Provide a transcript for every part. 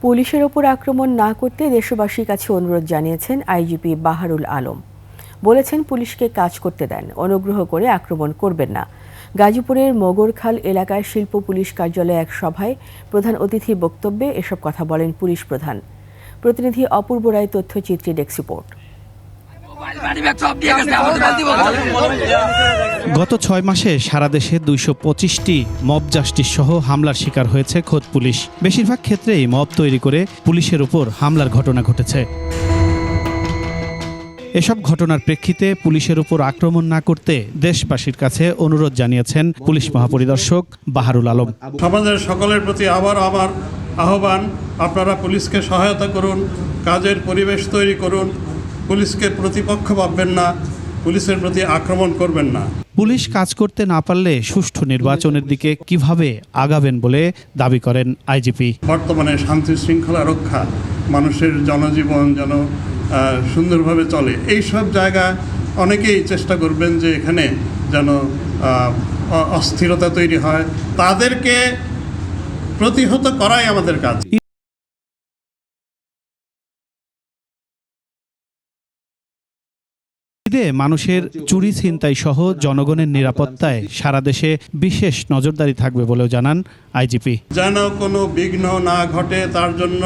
পুলিশের ওপর আক্রমণ না করতে দেশবাসীর কাছে অনুরোধ জানিয়েছেন আইজিপি বাহারুল আলম। বলেছেন, পুলিশকে কাজ করতে দেন, অনুগ্রহ করে আক্রমণ করবেন না। গাজীপুরের মোগরখাল এলাকায় শিল্প পুলিশ কার্যালয়ে এক সভায় প্রধান অতিথির বক্তব্যে এসব কথা বলেন পুলিশ প্রধান। প্রতিনিধি অপূর্ব রায় তথ্যচিত্রে ডেস্ক রিপোর্ট। গত 6 মাসে সারা দেশে 225টি মব জাস্টিস সহ হামলার শিকার হয়েছে খোদ পুলিশ। বেশিরভাগ ক্ষেত্রেই মব তৈরি করে পুলিশের উপর হামলার ঘটনা ঘটেছে। এসব ঘটনার প্রেক্ষিতে পুলিশের উপর আক্রমণ না করতে দেশবাসীর কাছে অনুরোধ জানিয়েছেন পুলিশ মহাপরিদর্শক বাহারুল আলম। সমাজের সকলের প্রতি আবার আমার আহ্বান, আপনারা পুলিশকে সহায়তা করুন, কাজের পরিবেশ তৈরি করুন, পুলিশকে প্রতিপক্ষ ভাববেন না, পুলিশের প্রতি আক্রমণ করবেন না। পুলিশ কাজ করতে না পারলে সুষ্ঠু নির্বাচনের দিকে কিভাবে আগাবেন বলে দাবি করেন আইজিপি। বর্তমানে শান্তি শৃঙ্খলা রক্ষা, মানুষের জনজীবন যেন সুন্দরভাবে চলে, এই সব জায়গা অনেকেই চেষ্টা করবেন যে এখানে যেন অস্থিরতা তৈরি হয়, তাদেরকে প্রতিহত করাই আমাদের কাজ। ঈদে মানুষের চুরি ছিনতাই সহ জনগণের নিরাপত্তায় সারা দেশে বিশেষ নজরদারি থাকবে বলেও জানান আইজিপি। যেন কোনো বিঘ্ন না ঘটে তার জন্য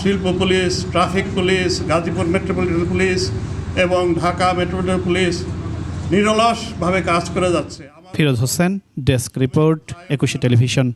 শিল্প police, traffic police, Gazipur metropolitan police এবং ঢাকা মেট্রোপলিটন পুলিশ নিরলসভাবে কাজ করে যাচ্ছে। Firoz Hossain, desk report, 21 television.